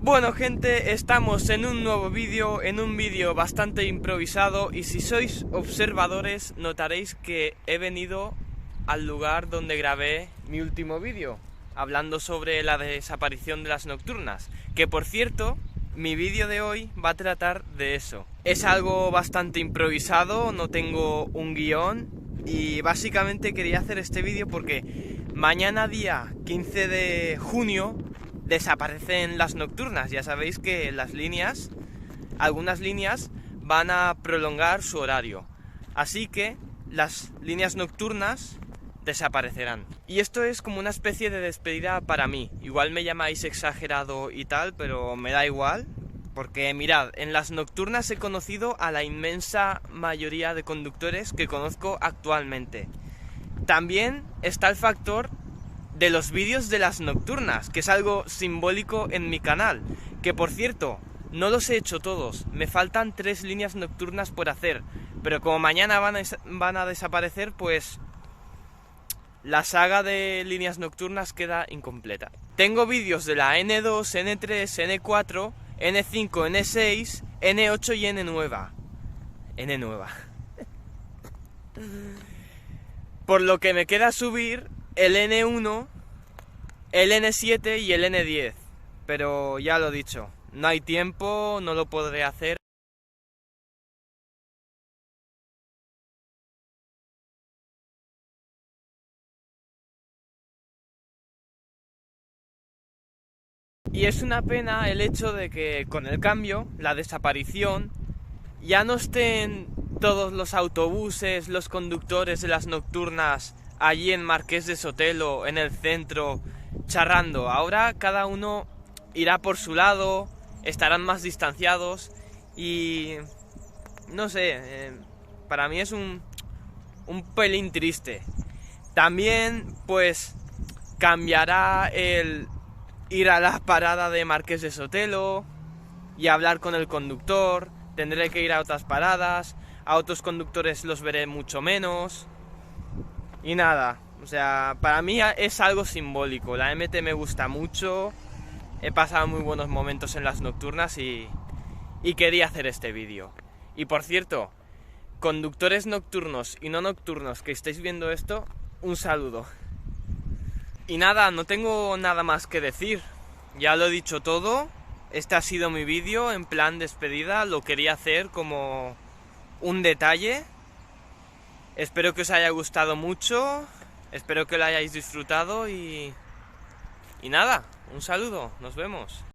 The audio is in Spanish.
Bueno gente, estamos en un nuevo vídeo, en un vídeo bastante improvisado, y si sois observadores notaréis que he venido al lugar donde grabé mi último vídeo, hablando sobre la desaparición de las nocturnas, que por cierto, mi vídeo de hoy va a tratar de eso. Es algo bastante improvisado, no tengo un guión, y básicamente quería hacer este vídeo porque mañana día 15 de junio desaparecen las nocturnas. Ya sabéis que algunas líneas van a prolongar su horario, así que las líneas nocturnas desaparecerán. Y esto es como una especie de despedida para mí. Igual me llamáis exagerado y tal, pero me da igual, porque mirad, en las nocturnas he conocido a la inmensa mayoría de conductores que conozco actualmente. También está el factor de los vídeos de las nocturnas, que es algo simbólico en mi canal, que por cierto, no los he hecho todos, me faltan 3 líneas nocturnas por hacer, pero como mañana van a desaparecer, pues la saga de líneas nocturnas queda incompleta. Tengo vídeos de la N2, N3, N4, N5, N6, N8 y N nueva. Por lo que me queda subir el N1, el N7 y el N10. Pero ya lo he dicho, no hay tiempo, no lo podré hacer. Y es una pena el hecho de que con el cambio, la desaparición, ya no estén todos los autobuses, los conductores de las nocturnas allí en Marqués de Sotelo, en el centro, charrando. Ahora cada uno irá por su lado, estarán más distanciados y no sé, para mí es un pelín triste. También pues cambiará el ir a la parada de Marqués de Sotelo y hablar con el conductor. Tendré que ir a otras paradas, a otros conductores los veré mucho menos. Y nada, o sea, para mí es algo simbólico. La MT me gusta mucho, he pasado muy buenos momentos en las nocturnas y quería hacer este vídeo. Y por cierto, conductores nocturnos y no nocturnos que estéis viendo esto, un saludo. Y nada, no tengo nada más que decir, ya lo he dicho todo. Este ha sido mi vídeo en plan despedida, lo quería hacer como un detalle. Espero que os haya gustado mucho, espero que lo hayáis disfrutado y nada, un saludo, nos vemos.